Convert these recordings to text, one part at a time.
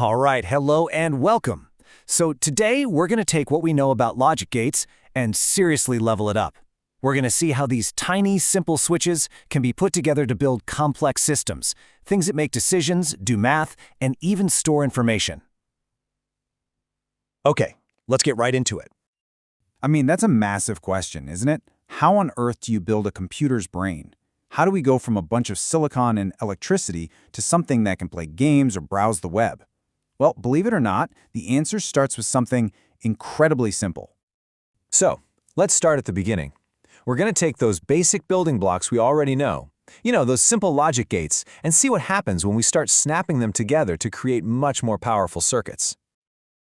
All right, hello and welcome. So today we're going to take what we know about logic gates and seriously level it up. We're going to see how these tiny, simple switches can be put together to build complex systems, things that make decisions, do math, and even store information. Okay, let's get right into it. I mean, that's a massive question, isn't it? How on earth do you build a computer's brain? How do we go from a bunch of silicon and electricity to something that can play games or browse the web? Well, believe it or not, the answer starts with something incredibly simple. So, let's start at the beginning. We're going to take those basic building blocks we already know, those simple logic gates, and see what happens when we start snapping them together to create much more powerful circuits.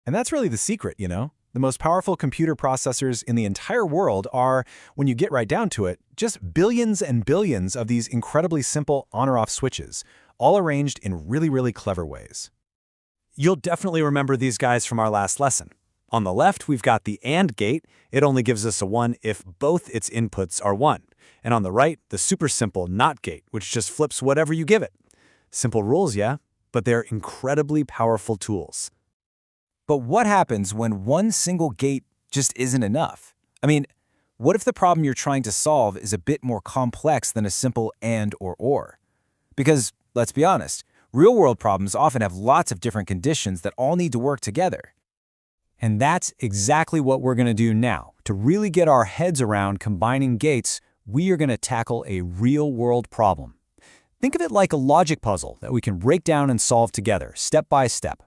And that's really the secret, The most powerful computer processors in the entire world are, when you get right down to it, just billions and billions of these incredibly simple on or off switches, all arranged in really, really clever ways. You'll definitely remember these guys from our last lesson. On the left, we've got the AND gate. It only gives us a 1 if both its inputs are 1. And on the right, the super simple NOT gate, which just flips whatever you give it. Simple rules, yeah, but they're incredibly powerful tools. But what happens when one single gate just isn't enough? I mean, what if the problem you're trying to solve is a bit more complex than a simple AND or? Because, let's be honest, real-world problems often have lots of different conditions that all need to work together. And that's exactly what we're going to do now. To really get our heads around combining gates, we are going to tackle a real-world problem. Think of it like a logic puzzle that we can break down and solve together, step by step.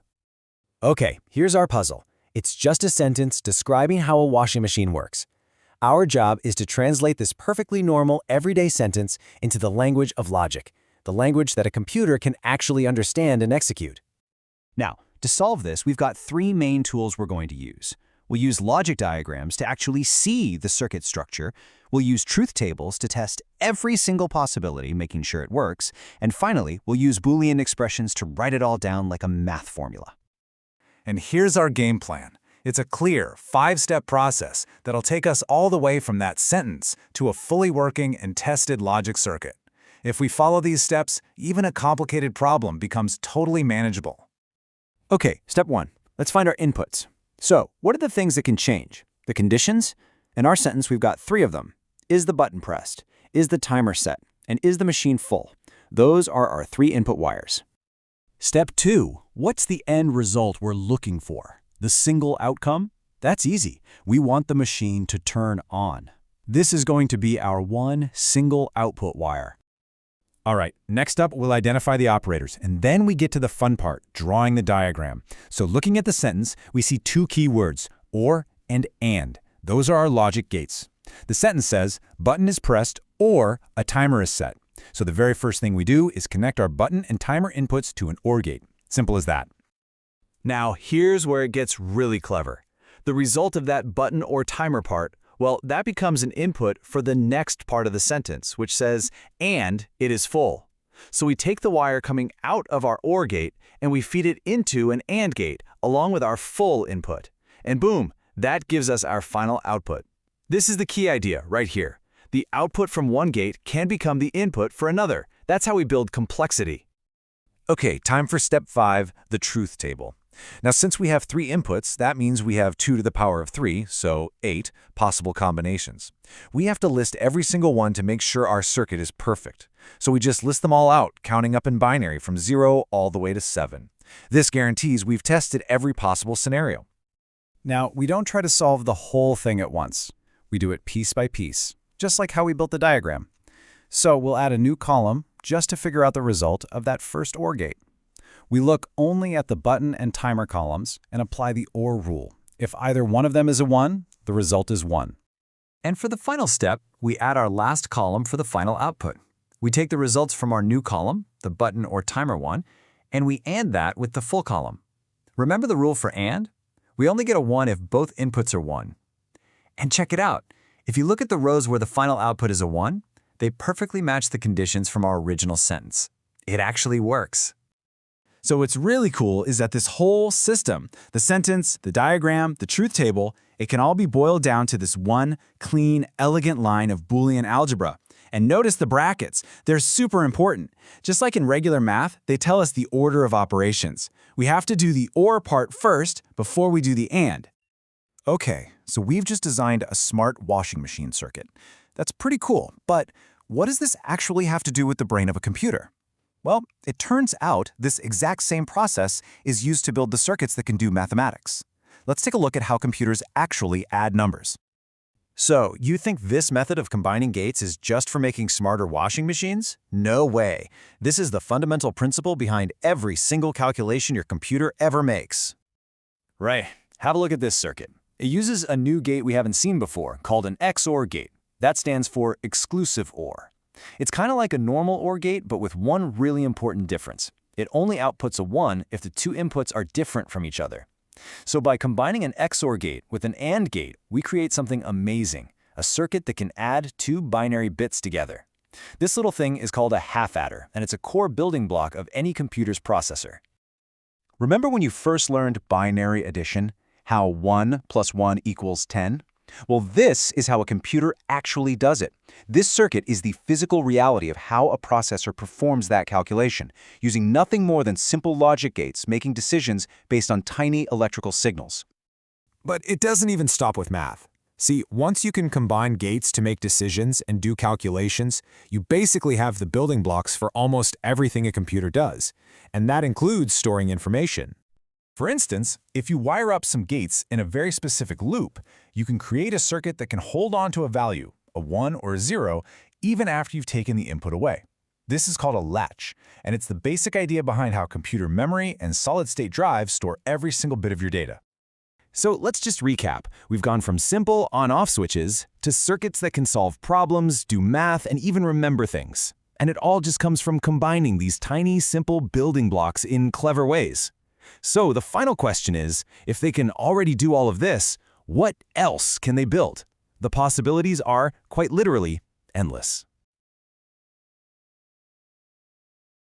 Okay, here's our puzzle. It's just a sentence describing how a washing machine works. Our job is to translate this perfectly normal, everyday sentence into the language of logic, the language that a computer can actually understand and execute. Now, to solve this, we've got 3 main tools we're going to use. We'll use logic diagrams to actually see the circuit structure. We'll use truth tables to test every single possibility, making sure it works. And finally, we'll use Boolean expressions to write it all down like a math formula. And here's our game plan. It's a clear, 5-step process that'll take us all the way from that sentence to a fully working and tested logic circuit. If we follow these steps, even a complicated problem becomes totally manageable. Okay, step 1. Let's find our inputs. So, what are the things that can change? The conditions? In our sentence, we've got 3 of them. Is the button pressed? Is the timer set? And is the machine full? Those are our 3 input wires. Step 2. What's the end result we're looking for? The single outcome? That's easy. We want the machine to turn on. This is going to be our one single output wire. All right, next up, we'll identify the operators, and then we get to the fun part, drawing the diagram. So looking at the sentence, we see 2 key words, or and. Those are our logic gates. The sentence says, button is pressed or a timer is set. So the very first thing we do is connect our button and timer inputs to an OR gate. Simple as that. Now, here's where it gets really clever. The result of that button or timer part, well, that becomes an input for the next part of the sentence, which says, and it is full. So we take the wire coming out of our OR gate and we feed it into an AND gate along with our full input. And boom, that gives us our final output. This is the key idea right here. The output from one gate can become the input for another. That's how we build complexity. Okay, time for step 5, the truth table. Now, since we have 3 inputs, that means we have 2 to the power of 3, so 8 possible combinations. We have to list every single one to make sure our circuit is perfect. So we just list them all out, counting up in binary from 0 all the way to 7. This guarantees we've tested every possible scenario. Now, we don't try to solve the whole thing at once. We do it piece by piece, just like how we built the diagram. So we'll add a new column just to figure out the result of that first OR gate. We look only at the button and timer columns and apply the OR rule. If either one of them is a 1, the result is 1. And for the final step, we add our last column for the final output. We take the results from our new column, the button or timer one, and we AND that with the full column. Remember the rule for AND? We only get a 1 if both inputs are 1. And check it out. If you look at the rows where the final output is a 1, they perfectly match the conditions from our original sentence. It actually works. So what's really cool is that this whole system, the sentence, the diagram, the truth table, it can all be boiled down to this one clean, elegant line of Boolean algebra. And notice the brackets. They're super important. Just like in regular math, they tell us the order of operations. We have to do the OR part first before we do the AND. Okay, so we've just designed a smart washing machine circuit. That's pretty cool, but what does this actually have to do with the brain of a computer? Well, it turns out this exact same process is used to build the circuits that can do mathematics. Let's take a look at how computers actually add numbers. So, you think this method of combining gates is just for making smarter washing machines? No way. This is the fundamental principle behind every single calculation your computer ever makes. Right. Have a look at this circuit. It uses a new gate we haven't seen before, called an XOR gate. That stands for exclusive OR. It's kind of like a normal OR gate, but with one really important difference. It only outputs a 1 if the two inputs are different from each other. So by combining an XOR gate with an AND gate, we create something amazing, a circuit that can add two binary bits together. This little thing is called a half adder, and it's a core building block of any computer's processor. Remember when you first learned binary addition? How 1 plus 1 equals 10? Well, this is how a computer actually does it. This circuit is the physical reality of how a processor performs that calculation, using nothing more than simple logic gates making decisions based on tiny electrical signals. But it doesn't even stop with math. See, once you can combine gates to make decisions and do calculations, you basically have the building blocks for almost everything a computer does. And that includes storing information. For instance, if you wire up some gates in a very specific loop, you can create a circuit that can hold on to a value, a 1 or a 0, even after you've taken the input away. This is called a latch, and it's the basic idea behind how computer memory and solid-state drives store every single bit of your data. So let's just recap. We've gone from simple on-off switches to circuits that can solve problems, do math, and even remember things. And it all just comes from combining these tiny, simple building blocks in clever ways. So the final question is, if they can already do all of this, what else can they build? The possibilities are, quite literally, endless.